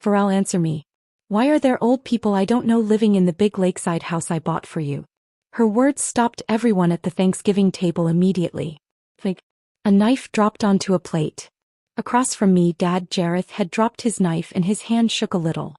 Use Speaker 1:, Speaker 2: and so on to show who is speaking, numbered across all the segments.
Speaker 1: Pharrell, answer me. Why are there old people I don't know living in the big lakeside house I bought for you? Her words stopped everyone at the Thanksgiving table immediately. Like, a knife dropped onto a plate. Across from me, Dad Jareth had dropped his knife and his hand shook a little.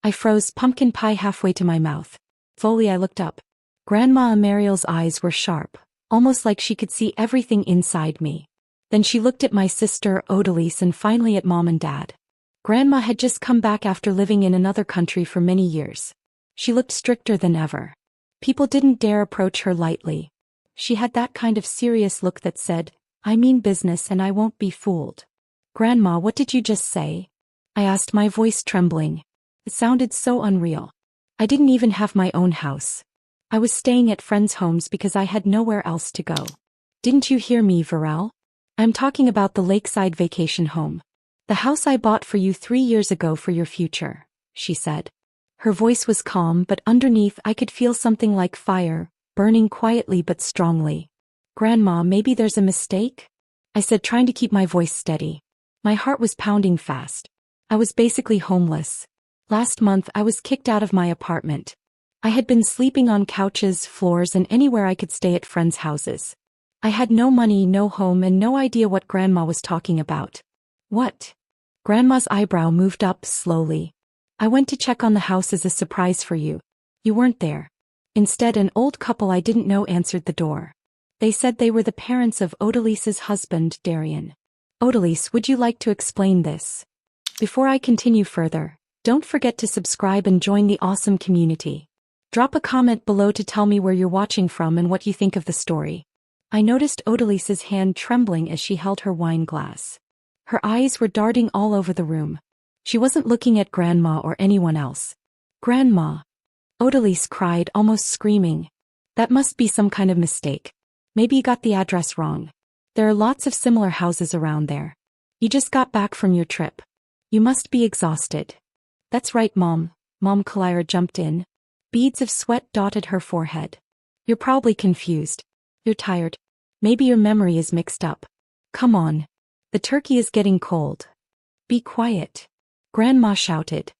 Speaker 1: I froze pumpkin pie halfway to my mouth. Slowly I looked up. Grandma Amariel's eyes were sharp, almost like she could see everything inside me. Then she looked at my sister, Odalise, and finally at Mom and Dad. Grandma had just come back after living in another country for many years. She looked stricter than ever. People didn't dare approach her lightly. She had that kind of serious look that said, I mean business and I won't be fooled. Grandma, what did you just say? I asked, my voice trembling. It sounded so unreal. I didn't even have my own house. I was staying at friends' homes because I had nowhere else to go. Didn't you hear me, Varel? I'm talking about the lakeside vacation home. The house I bought for you 3 years ago for your future, she said. Her voice was calm, but underneath I could feel something like fire, burning quietly but strongly. Grandma, maybe there's a mistake? I said, trying to keep my voice steady. My heart was pounding fast. I was basically homeless. Last month I was kicked out of my apartment. I had been sleeping on couches, floors, and anywhere I could stay at friends' houses. I had no money, no home, and no idea what Grandma was talking about. What? Grandma's eyebrow moved up slowly. I went to check on the house as a surprise for you. You weren't there. Instead, an old couple I didn't know answered the door. They said they were the parents of Odalise's husband, Darian. Odalise, would you like to explain this? Before I continue further, don't forget to subscribe and join the awesome community. Drop a comment below to tell me where you're watching from and what you think of the story. I noticed Odalise's hand trembling as she held her wine glass. Her eyes were darting all over the room. She wasn't looking at Grandma or anyone else. Grandma! Odalise cried, almost screaming. That must be some kind of mistake. Maybe you got the address wrong. There are lots of similar houses around there. You just got back from your trip. You must be exhausted. That's right, Mom. Mom Kalira jumped in. Beads of sweat dotted her forehead. You're probably confused. You're tired. Maybe your memory is mixed up. Come on. The turkey is getting cold. Be quiet. Grandma shouted.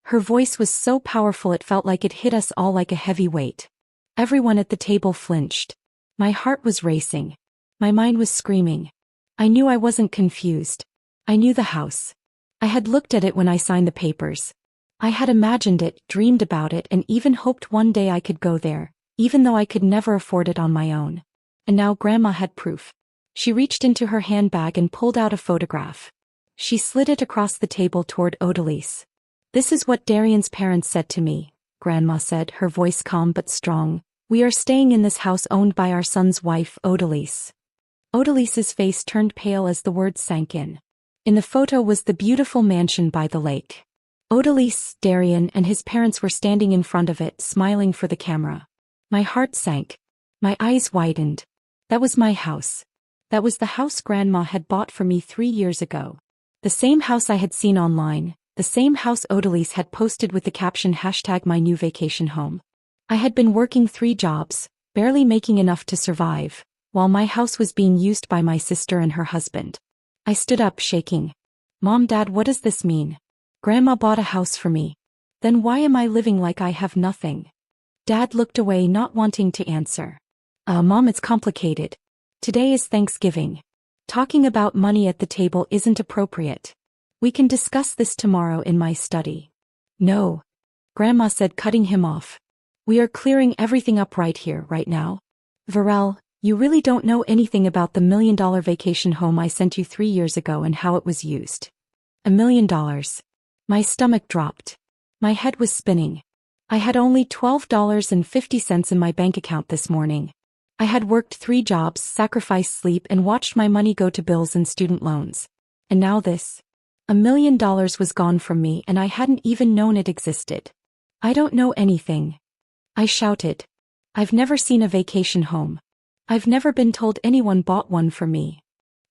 Speaker 1: Her voice was so powerful it felt like it hit us all like a heavy weight. Everyone at the table flinched. My heart was racing. My mind was screaming. I knew I wasn't confused. I knew the house. I had looked at it when I signed the papers. I had imagined it, dreamed about it, and even hoped one day I could go there, even though I could never afford it on my own. And now Grandma had proof. She reached into her handbag and pulled out a photograph. She slid it across the table toward Odalise. This is what Darian's parents said to me, Grandma said, her voice calm but strong. We are staying in this house owned by our son's wife, Odalise. Odalise's face turned pale as the words sank in. In the photo was the beautiful mansion by the lake. Odalise, Darian, and his parents were standing in front of it, smiling for the camera. My heart sank. My eyes widened. That was my house. That was the house Grandma had bought for me 3 years ago. The same house I had seen online, the same house Odalise had posted with the caption #MyNewVacationHome. I had been working 3 jobs, barely making enough to survive, while my house was being used by my sister and her husband. I stood up shaking. Mom, Dad, what does this mean? Grandma bought a house for me. Then why am I living like I have nothing? Dad looked away, not wanting to answer. Mom, it's complicated. Today is Thanksgiving. Talking about money at the table isn't appropriate. We can discuss this tomorrow in my study. No. Grandma said, cutting him off. We are clearing everything up right here, right now. Varel, you really don't know anything about the $1 million vacation home I sent you 3 years ago and how it was used. $1 million. My stomach dropped. My head was spinning. I had only $12.50 in my bank account this morning. I had worked 3 jobs, sacrificed sleep, and watched my money go to bills and student loans. And now this. $1 million was gone from me and I hadn't even known it existed. I don't know anything. I shouted. I've never seen a vacation home. I've never been told anyone bought one for me.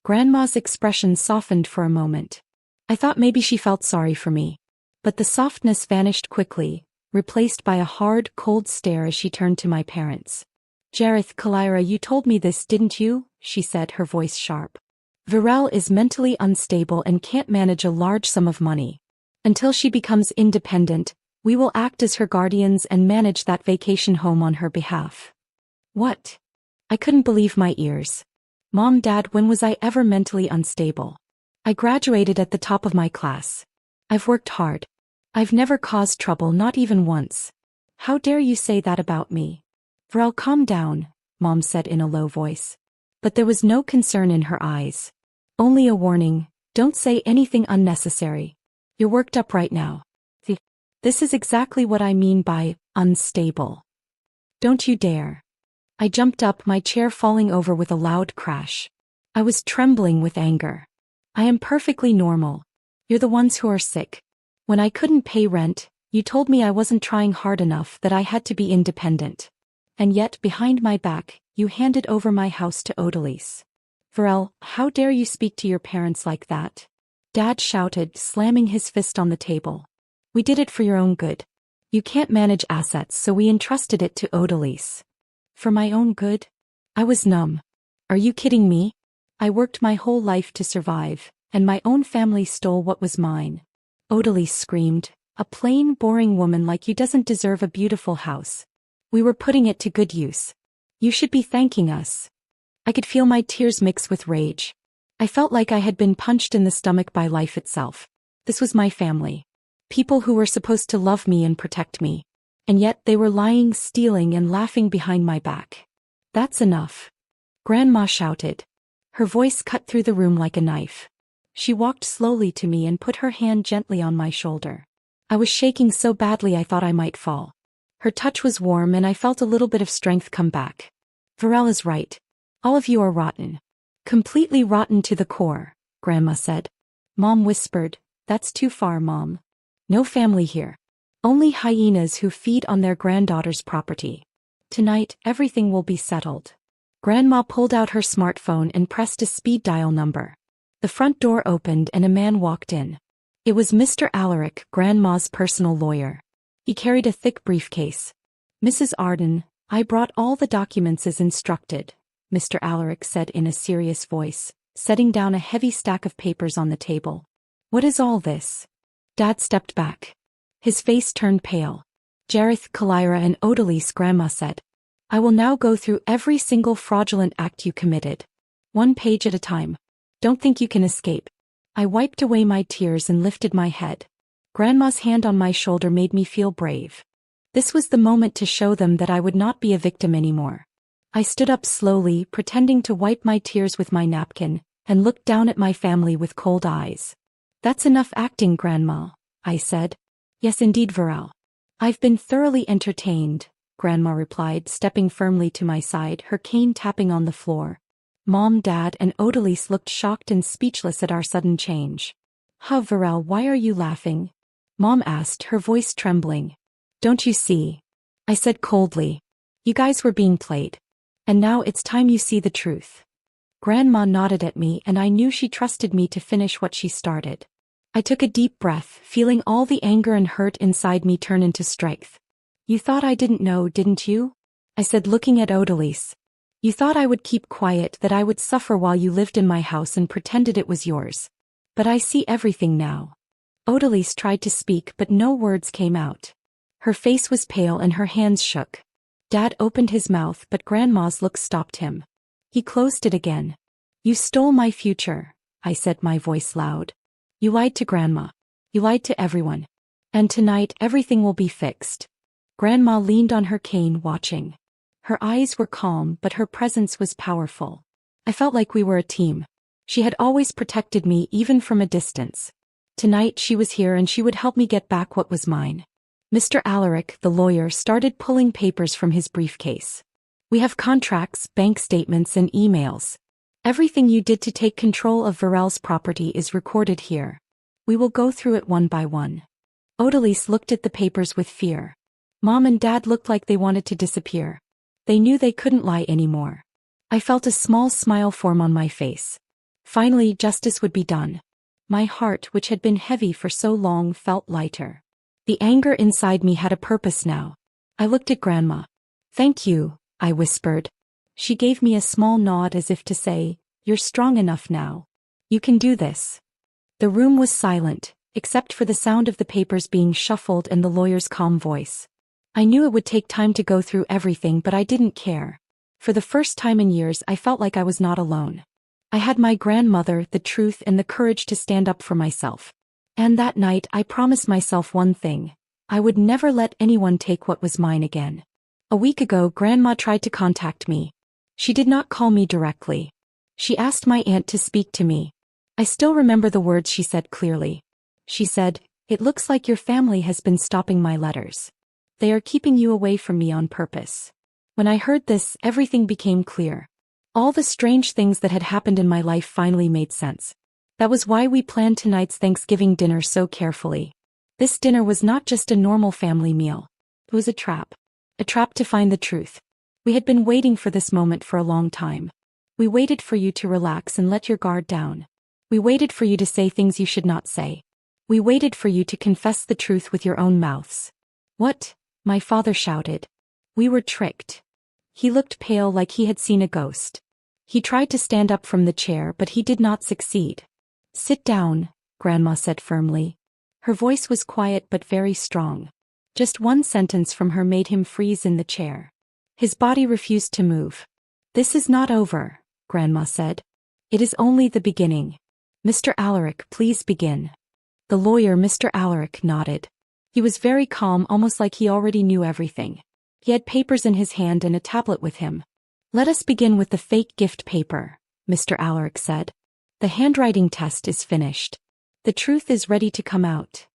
Speaker 1: Grandma's expression softened for a moment. I thought maybe she felt sorry for me. But the softness vanished quickly, replaced by a hard, cold stare as she turned to my parents. Jareth, Kalira, you told me this, didn't you? She said, her voice sharp. Varel is mentally unstable and can't manage a large sum of money. Until she becomes independent, we will act as her guardians and manage that vacation home on her behalf. What? I couldn't believe my ears. Mom, Dad, when was I ever mentally unstable? I graduated at the top of my class. I've worked hard. I've never caused trouble, not even once. How dare you say that about me? Varel, calm down, Mom said in a low voice. But there was no concern in her eyes. Only a warning, don't say anything unnecessary. You're worked up right now. This is exactly what I mean by unstable. Don't you dare. I jumped up, my chair falling over with a loud crash. I was trembling with anger. I am perfectly normal. You're the ones who are sick. When I couldn't pay rent, you told me I wasn't trying hard enough, that I had to be independent. And yet, behind my back, you handed over my house to Odalise. Varel, how dare you speak to your parents like that? Dad shouted, slamming his fist on the table. We did it for your own good. You can't manage assets, so we entrusted it to Odalise. For my own good? I was numb. Are you kidding me? I worked my whole life to survive, and my own family stole what was mine. Odalise screamed, a plain, boring woman like you doesn't deserve a beautiful house. We were putting it to good use. You should be thanking us. I could feel my tears mix with rage. I felt like I had been punched in the stomach by life itself. This was my family. People who were supposed to love me and protect me. And yet they were lying, stealing, and laughing behind my back. That's enough. Grandma shouted. Her voice cut through the room like a knife. She walked slowly to me and put her hand gently on my shoulder. I was shaking so badly I thought I might fall. Her touch was warm and I felt a little bit of strength come back. Varel is right. All of you are rotten. Completely rotten to the core, Grandma said. Mom whispered, that's too far, Mom. No family here. Only hyenas who feed on their granddaughter's property. Tonight, everything will be settled. Grandma pulled out her smartphone and pressed a speed dial number. The front door opened and a man walked in. It was Mr. Alaric, Grandma's personal lawyer. He carried a thick briefcase. Mrs. Arden, I brought all the documents as instructed, Mr. Alaric said in a serious voice, setting down a heavy stack of papers on the table. What is all this? Dad stepped back. His face turned pale. Jareth, Kalira, and Odalise, Grandma said. I will now go through every single fraudulent act you committed. 1 page at a time. Don't think you can escape. I wiped away my tears and lifted my head. Grandma's hand on my shoulder made me feel brave. This was the moment to show them that I would not be a victim anymore. I stood up slowly, pretending to wipe my tears with my napkin, and looked down at my family with cold eyes. That's enough acting, Grandma, I said. Yes, indeed, Varel. I've been thoroughly entertained, Grandma replied, stepping firmly to my side, her cane tapping on the floor. Mom, Dad, and Odalise looked shocked and speechless at our sudden change. Huh, Varel, why are you laughing? Mom asked, her voice trembling. Don't you see? I said coldly. You guys were being played. And now it's time you see the truth. Grandma nodded at me and I knew she trusted me to finish what she started. I took a deep breath, feeling all the anger and hurt inside me turn into strength. You thought I didn't know, didn't you? I said, looking at Odalise. You thought I would keep quiet, that I would suffer while you lived in my house and pretended it was yours. But I see everything now. Odalise tried to speak but no words came out. Her face was pale and her hands shook. Dad opened his mouth but Grandma's look stopped him. He closed it again. You stole my future, I said, my voice loud. You lied to Grandma. You lied to everyone. And tonight everything will be fixed. Grandma leaned on her cane watching. Her eyes were calm but her presence was powerful. I felt like we were a team. She had always protected me even from a distance. Tonight she was here and she would help me get back what was mine. Mr. Alaric, the lawyer, started pulling papers from his briefcase. We have contracts, bank statements, and emails. Everything you did to take control of Varel's property is recorded here. We will go through it one by one. Odalise looked at the papers with fear. Mom and Dad looked like they wanted to disappear. They knew they couldn't lie anymore. I felt a small smile form on my face. Finally, justice would be done. My heart, which had been heavy for so long, felt lighter. The anger inside me had a purpose now. I looked at Grandma. Thank you, I whispered. She gave me a small nod as if to say, you're strong enough now. You can do this. The room was silent, except for the sound of the papers being shuffled and the lawyer's calm voice. I knew it would take time to go through everything, but I didn't care. For the first time in years, I felt like I was not alone. I had my grandmother, the truth, and the courage to stand up for myself. And that night, I promised myself one thing. I would never let anyone take what was mine again. A week ago, Grandma tried to contact me. She did not call me directly. She asked my aunt to speak to me. I still remember the words she said clearly. She said, "It looks like your family has been stopping my letters. They are keeping you away from me on purpose." When I heard this, everything became clear. All the strange things that had happened in my life finally made sense. That was why we planned tonight's Thanksgiving dinner so carefully. This dinner was not just a normal family meal. It was a trap. A trap to find the truth. We had been waiting for this moment for a long time. We waited for you to relax and let your guard down. We waited for you to say things you should not say. We waited for you to confess the truth with your own mouths. "What?" my father shouted. We were tricked. He looked pale, like he had seen a ghost. He tried to stand up from the chair, but he did not succeed. "Sit down," Grandma said firmly. Her voice was quiet but very strong. Just one sentence from her made him freeze in the chair. His body refused to move. "This is not over," Grandma said. "It is only the beginning. Mr. Alaric, please begin." The lawyer, Mr. Alaric, nodded. He was very calm, almost like he already knew everything. He had papers in his hand and a tablet with him. "Let us begin with the fake gift paper," Mr. Alaric said. "The handwriting test is finished. The truth is ready to come out."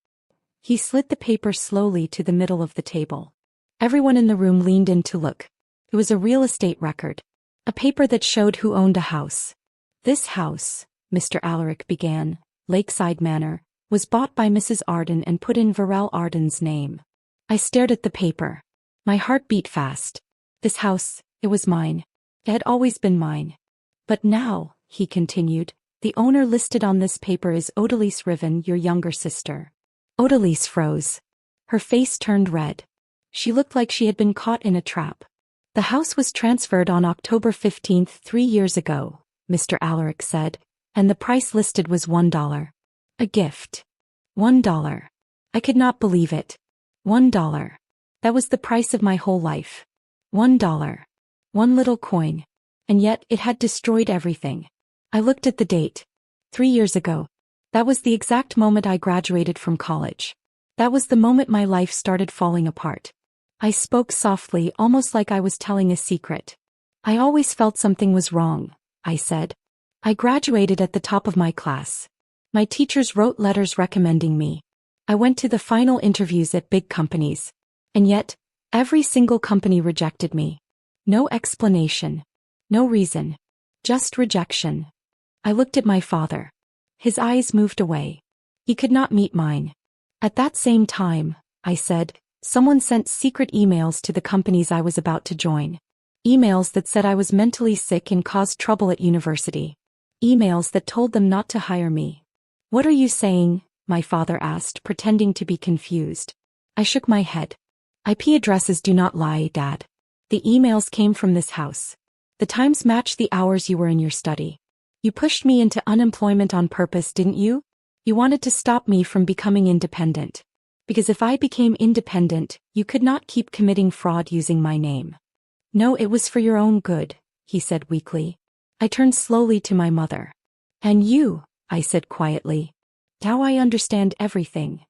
Speaker 1: He slid the paper slowly to the middle of the table. Everyone in the room leaned in to look. It was a real estate record. A paper that showed who owned a house. "This house," Mr. Alaric began, Lakeside Manor, "was bought by Mrs. Arden and put in Varel Arden's name." I stared at the paper. My heart beat fast. This house, it was mine. It had always been mine. "But now," he continued, "the owner listed on this paper is Odalise Riven, your younger sister." Odalise froze. Her face turned red. She looked like she had been caught in a trap. "The house was transferred on October 15th, 3 years ago," Mr. Alaric said, "and the price listed was $1. A gift. $1. I could not believe it. $1. That was the price of my whole life. $1. One little coin. And yet it had destroyed everything. I looked at the date. 3 years ago. That was the exact moment I graduated from college. That was the moment my life started falling apart. I spoke softly, almost like I was telling a secret. "I always felt something was wrong," I said. "I graduated at the top of my class. My teachers wrote letters recommending me. I went to the final interviews at big companies. And yet, every single company rejected me. No explanation. No reason. Just rejection." I looked at my father. His eyes moved away. He could not meet mine. "At that same time," I said, "someone sent secret emails to the companies I was about to join. Emails that said I was mentally sick and caused trouble at university. Emails that told them not to hire me." "What are you saying?" my father asked, pretending to be confused. I shook my head. "IP addresses do not lie, Dad. The emails came from this house. The times match the hours you were in your study. You pushed me into unemployment on purpose, didn't you? You wanted to stop me from becoming independent. Because if I became independent, you could not keep committing fraud using my name." "No, it was for your own good," he said weakly. I turned slowly to my mother. "And you," I said quietly. "Now I understand everything."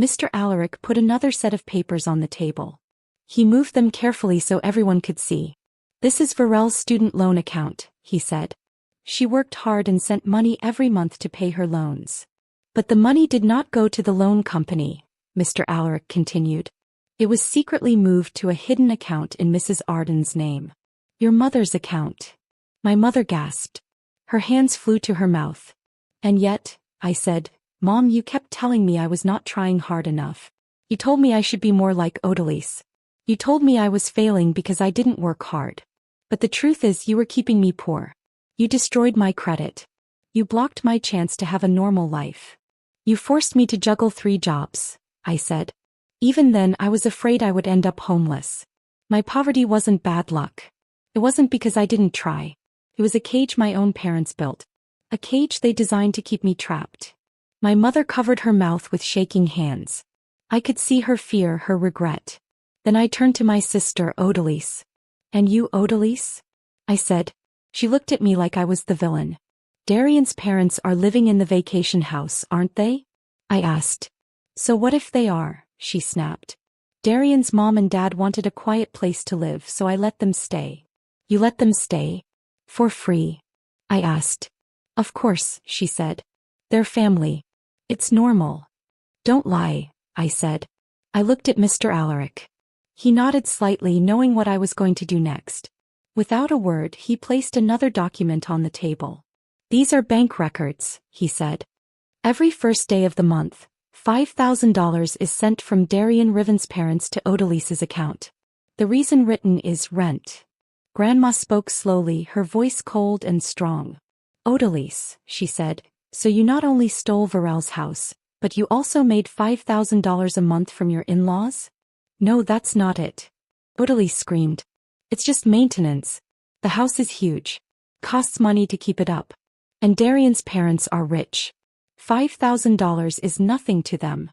Speaker 1: Mr. Alaric put another set of papers on the table. He moved them carefully so everyone could see. "This is Varel's student loan account," he said. "She worked hard and sent money every month to pay her loans. But the money did not go to the loan company," Mr. Alaric continued. "It was secretly moved to a hidden account in Mrs. Arden's name. Your mother's account." My mother gasped. Her hands flew to her mouth. "And yet," I said, "Mom, you kept telling me I was not trying hard enough. You told me I should be more like Odalise. You told me I was failing because I didn't work hard. But the truth is you were keeping me poor. You destroyed my credit. You blocked my chance to have a normal life. You forced me to juggle 3 jobs," I said. "Even then I was afraid I would end up homeless. My poverty wasn't bad luck. It wasn't because I didn't try. It was a cage my own parents built. A cage they designed to keep me trapped." My mother covered her mouth with shaking hands. I could see her fear, her regret. Then I turned to my sister, Odalise. And you, Odalise? I said. She looked at me like I was the villain. Darian's parents are living in the vacation house, aren't they? I asked. So what if they are? She snapped. Darian's mom and dad wanted a quiet place to live, so I let them stay. You let them stay? For free? I asked. Of course, she said. They're family. It's normal. Don't lie, I said. I looked at Mr. Alaric. He nodded slightly, knowing what I was going to do next. Without a word, he placed another document on the table. These are bank records, he said. Every first day of the month, $5,000 is sent from Darian Riven's parents to Odalise's account. The reason written is rent. Grandma spoke slowly, her voice cold and strong. Odalise, she said, so you not only stole Varel's house, but you also made $5,000 a month from your in-laws? No, that's not it. Odalise screamed. It's just maintenance. The house is huge. Costs money to keep it up. And Darian's parents are rich. $5,000 is nothing to them.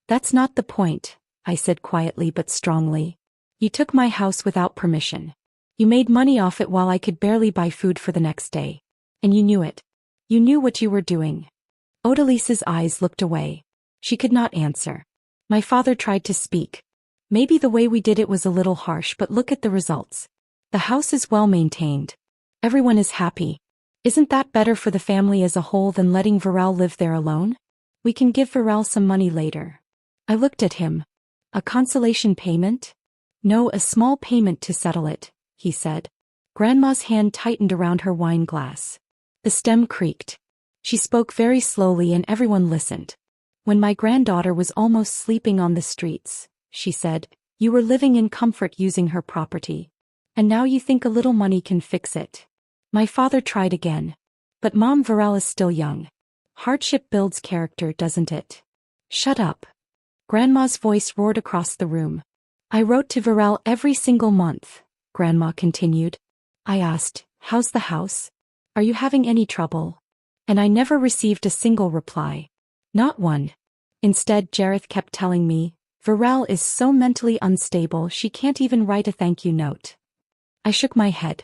Speaker 1: That's not the point, I said quietly but strongly. You took my house without permission. You made money off it while I could barely buy food for the next day. And you knew it. You knew what you were doing. Odalise's eyes looked away. She could not answer. My father tried to speak. Maybe the way we did it was a little harsh, but look at the results. The house is well maintained. Everyone is happy. Isn't that better for the family as a whole than letting Varel live there alone? We can give Varel some money later. I looked at him. A consolation payment? No, a small payment to settle it, he said. Grandma's hand tightened around her wine glass. The stem creaked. She spoke very slowly and everyone listened. When my granddaughter was almost sleeping on the streets, she said, you were living in comfort using her property. And now you think a little money can fix it. My father tried again. But Mom, Varel is still young. Hardship builds character, doesn't it? Shut up. Grandma's voice roared across the room. I wrote to Varel every single month, Grandma continued. I asked, how's the house? Are you having any trouble? And I never received a single reply. Not one. Instead, Jareth kept telling me, Varel is so mentally unstable she can't even write a thank you note. I shook my head.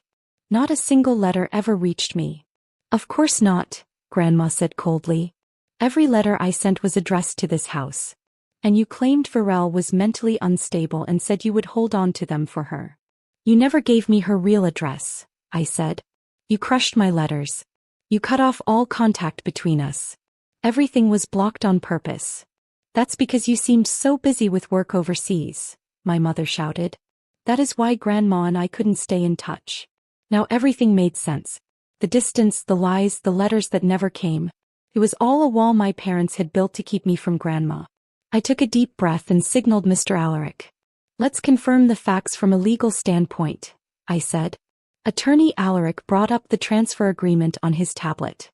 Speaker 1: Not a single letter ever reached me. Of course not, Grandma said coldly. Every letter I sent was addressed to this house. And you claimed Varel was mentally unstable and said you would hold on to them for her. You never gave me her real address, I said. You crushed my letters. You cut off all contact between us. Everything was blocked on purpose. That's because you seemed so busy with work overseas, my mother shouted. That is why Grandma and I couldn't stay in touch. Now everything made sense. The distance, the lies, the letters that never came. It was all a wall my parents had built to keep me from Grandma. I took a deep breath and signaled Mr. Alaric. Let's confirm the facts from a legal standpoint, I said. Attorney Alaric brought up the transfer agreement on his tablet.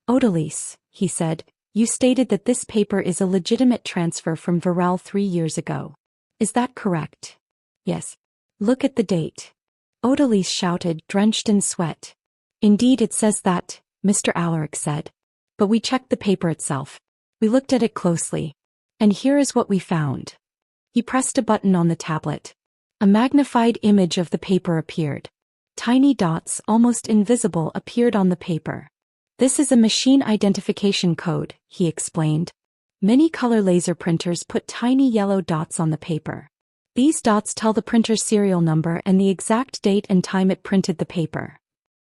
Speaker 1: Odalise, he said, you stated that this paper is a legitimate transfer from Varel 3 years ago. Is that correct? Yes. Look at the date. Odalise shouted, drenched in sweat. Indeed it says that, Mr. Alaric said. But we checked the paper itself. We looked at it closely. And here is what we found. He pressed a button on the tablet. A magnified image of the paper appeared. Tiny dots, almost invisible, appeared on the paper. This is a machine identification code, he explained. Many color laser printers put tiny yellow dots on the paper. These dots tell the printer's serial number and the exact date and time it printed the paper.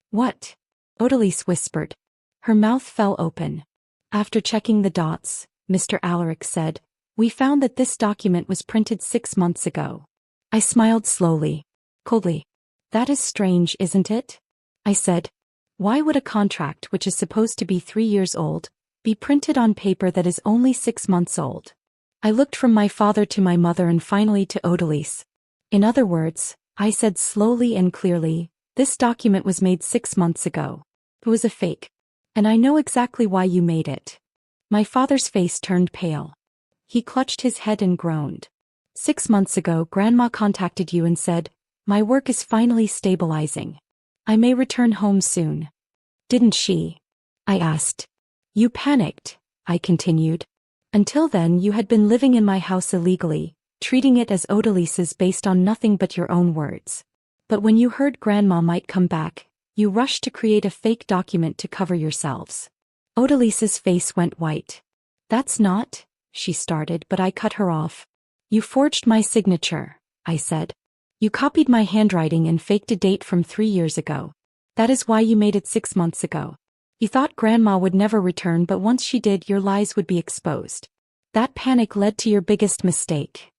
Speaker 1: What? Odalise whispered. Her mouth fell open. After checking the dots, Mr. Alaric said, we found that this document was printed 6 months ago. I smiled slowly, coldly. That is strange, isn't it? I said. Why would a contract which is supposed to be 3 years old be printed on paper that is only 6 months old? I looked from my father to my mother and finally to Odalise. In other words, I said slowly and clearly, this document was made 6 months ago. It was a fake. And I know exactly why you made it. My father's face turned pale. He clutched his head and groaned. 6 months ago, Grandma contacted you and said, my work is finally stabilizing. I may return home soon. Didn't she? I asked. You panicked, I continued. Until then you had been living in my house illegally, treating it as Odalice's based on nothing but your own words. But when you heard Grandma might come back, you rushed to create a fake document to cover yourselves. Odalice's face went white. That's not, she started, but I cut her off. You forged my signature, I said. You copied my handwriting and faked a date from 3 years ago. That is why you made it 6 months ago. You thought Grandma would never return, but once she did, your lies would be exposed. That panic led to your biggest mistake.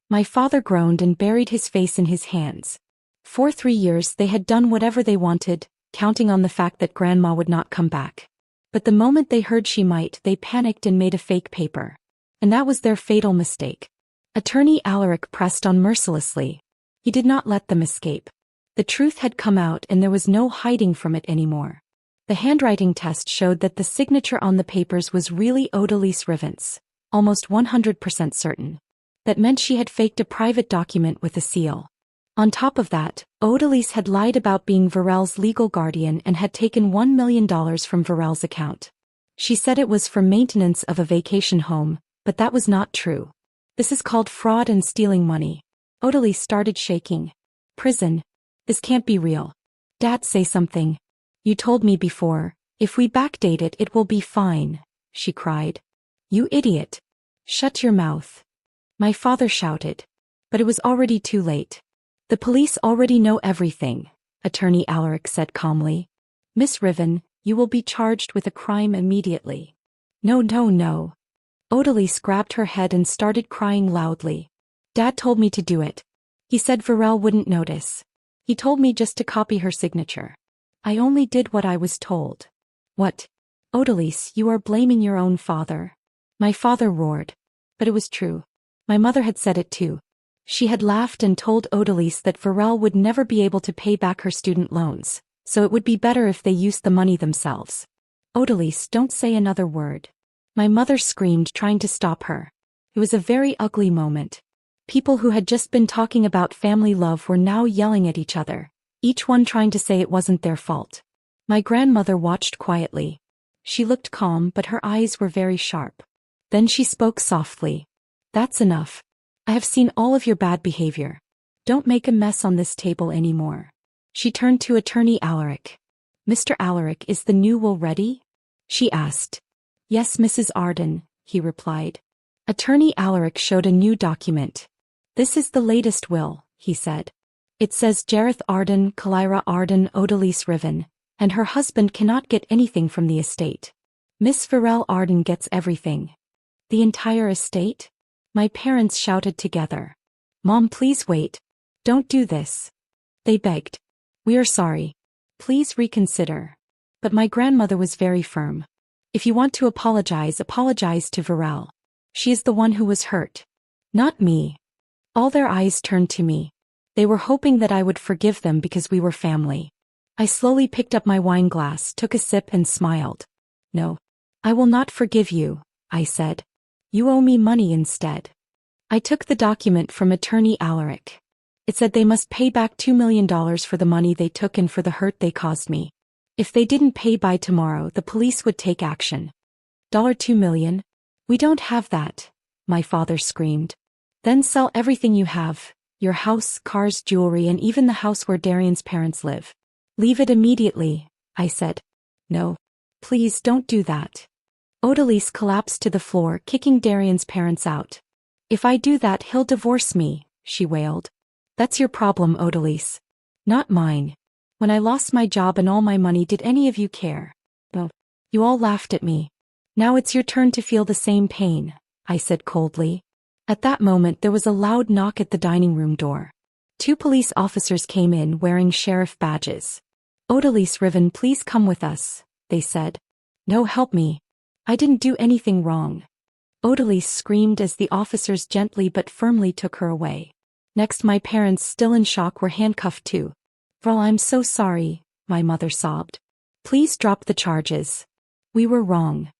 Speaker 1: My father groaned and buried his face in his hands. For 3 years they had done whatever they wanted, counting on the fact that Grandma would not come back. But the moment they heard she might, they panicked and made a fake paper. And that was their fatal mistake. Attorney Alaric pressed on mercilessly. He did not let them escape. The truth had come out and there was no hiding from it anymore. The handwriting test showed that the signature on the papers was really Odalise Rivens, almost 100% certain. That meant she had faked a private document with a seal. On top of that, Odalise had lied about being Varel's legal guardian and had taken $1 million from Varel's account. She said it was for maintenance of a vacation home, but that was not true. This is called fraud and stealing money. Odalise started shaking. Prison. This can't be real. Dad, say something. You told me before, if we backdate it, it will be fine, she cried. You idiot. Shut your mouth. My father shouted. But it was already too late. The police already know everything, Attorney Alaric said calmly. Miss Riven, you will be charged with a crime immediately. No, no, no. Odalise grabbed her head and started crying loudly. Dad told me to do it. He said Varel wouldn't notice. He told me just to copy her signature. I only did what I was told. What? Odalise, you are blaming your own father. My father roared. But it was true. My mother had said it too. She had laughed and told Odalise that Varel would never be able to pay back her student loans, so it would be better if they used the money themselves. Odalise, don't say another word. My mother screamed, trying to stop her. It was a very ugly moment. People who had just been talking about family love were now yelling at each other, each one trying to say it wasn't their fault. My grandmother watched quietly. She looked calm, but her eyes were very sharp. Then she spoke softly. That's enough. I have seen all of your bad behavior. Don't make a mess on this table anymore. She turned to Attorney Alaric. Mr. Alaric, is the new will ready? She asked. Yes, Mrs. Arden, he replied. Attorney Alaric showed a new document. This is the latest will, he said. It says Jareth Arden, Kalira Arden, Odalise Riven, and her husband cannot get anything from the estate. Miss Varel Arden gets everything. The entire estate? My parents shouted together. Mom, please wait. Don't do this. They begged. We are sorry. Please reconsider. But my grandmother was very firm. If you want to apologize, apologize to Varel. She is the one who was hurt. Not me. All their eyes turned to me. They were hoping that I would forgive them because we were family. I slowly picked up my wine glass, took a sip and smiled. No. I will not forgive you, I said. You owe me money instead. I took the document from Attorney Alaric. It said they must pay back $2 million for the money they took and for the hurt they caused me. If they didn't pay by tomorrow, the police would take action. $2 million? We don't have that, my father screamed. Then sell everything you have, your house, cars, jewelry, and even the house where Darian's parents live. Leave it immediately, I said. No. Please don't do that. Odalise collapsed to the floor, kicking Darian's parents out. If I do that, he'll divorce me, she wailed. That's your problem, Odalise. Not mine. When I lost my job and all my money, did any of you care? No. You all laughed at me. Now it's your turn to feel the same pain, I said coldly. At that moment there was a loud knock at the dining room door. 2 police officers came in wearing sheriff badges. Odalise Riven, please come with us, they said. No, help me. I didn't do anything wrong. Odalise screamed as the officers gently but firmly took her away. Next, my parents, still in shock, were handcuffed too. Well, I'm so sorry, my mother sobbed. Please drop the charges. We were wrong.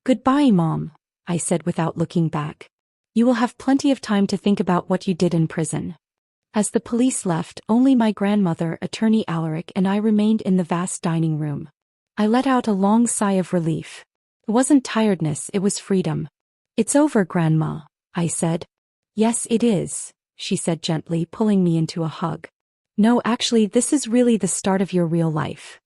Speaker 1: Goodbye, Mom, I said without looking back. You will have plenty of time to think about what you did in prison. As the police left, only my grandmother, Attorney Alaric, and I remained in the vast dining room. I let out a long sigh of relief. It wasn't tiredness, it was freedom. It's over, Grandma, I said. Yes, it is, she said gently, pulling me into a hug. No, actually, this is really the start of your real life.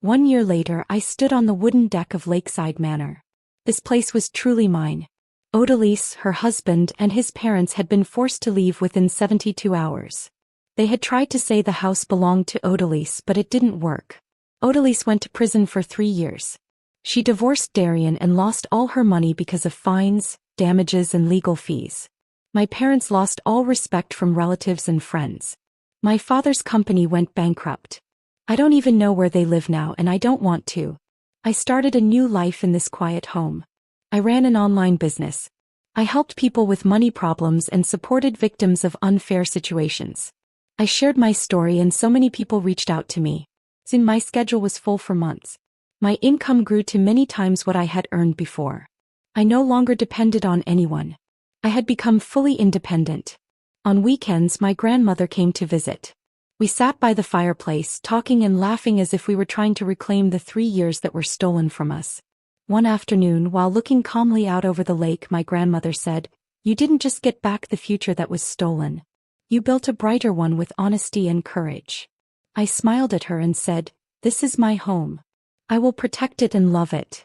Speaker 1: 1 year later, I stood on the wooden deck of Lakeside Manor. This place was truly mine. Odalise, her husband, and his parents had been forced to leave within 72 hours. They had tried to say the house belonged to Odalise, but it didn't work. Odalise went to prison for 3 years. She divorced Darian and lost all her money because of fines, damages, and legal fees. My parents lost all respect from relatives and friends. My father's company went bankrupt. I don't even know where they live now, and I don't want to. I started a new life in this quiet home. I ran an online business. I helped people with money problems and supported victims of unfair situations. I shared my story and so many people reached out to me. Soon my schedule was full for months. My income grew to many times what I had earned before. I no longer depended on anyone. I had become fully independent. On weekends, my grandmother came to visit. We sat by the fireplace, talking and laughing as if we were trying to reclaim the 3 years that were stolen from us. One afternoon, while looking calmly out over the lake, my grandmother said, "You didn't just get back the future that was stolen. You built a brighter one with honesty and courage." I smiled at her and said, "This is my home. I will protect it and love it."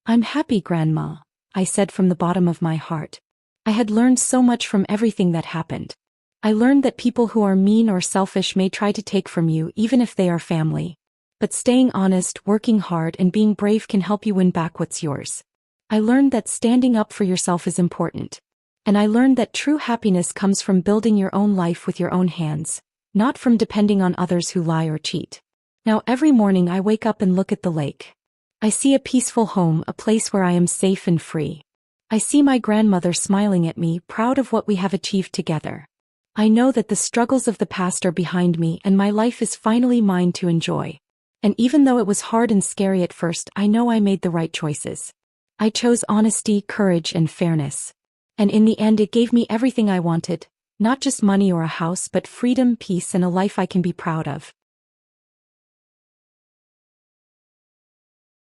Speaker 1: "I'm happy, Grandma," I said from the bottom of my heart. I had learned so much from everything that happened. I learned that people who are mean or selfish may try to take from you even if they are family. But staying honest, working hard, and being brave can help you win back what's yours. I learned that standing up for yourself is important. And I learned that true happiness comes from building your own life with your own hands, not from depending on others who lie or cheat. Now every morning I wake up and look at the lake. I see a peaceful home, a place where I am safe and free. I see my grandmother smiling at me, proud of what we have achieved together. I know that the struggles of the past are behind me and my life is finally mine to enjoy. And even though it was hard and scary at first, I know I made the right choices. I chose honesty, courage, and fairness. And in the end, it gave me everything I wanted, not just money or a house, but freedom, peace, and a life I can be proud of.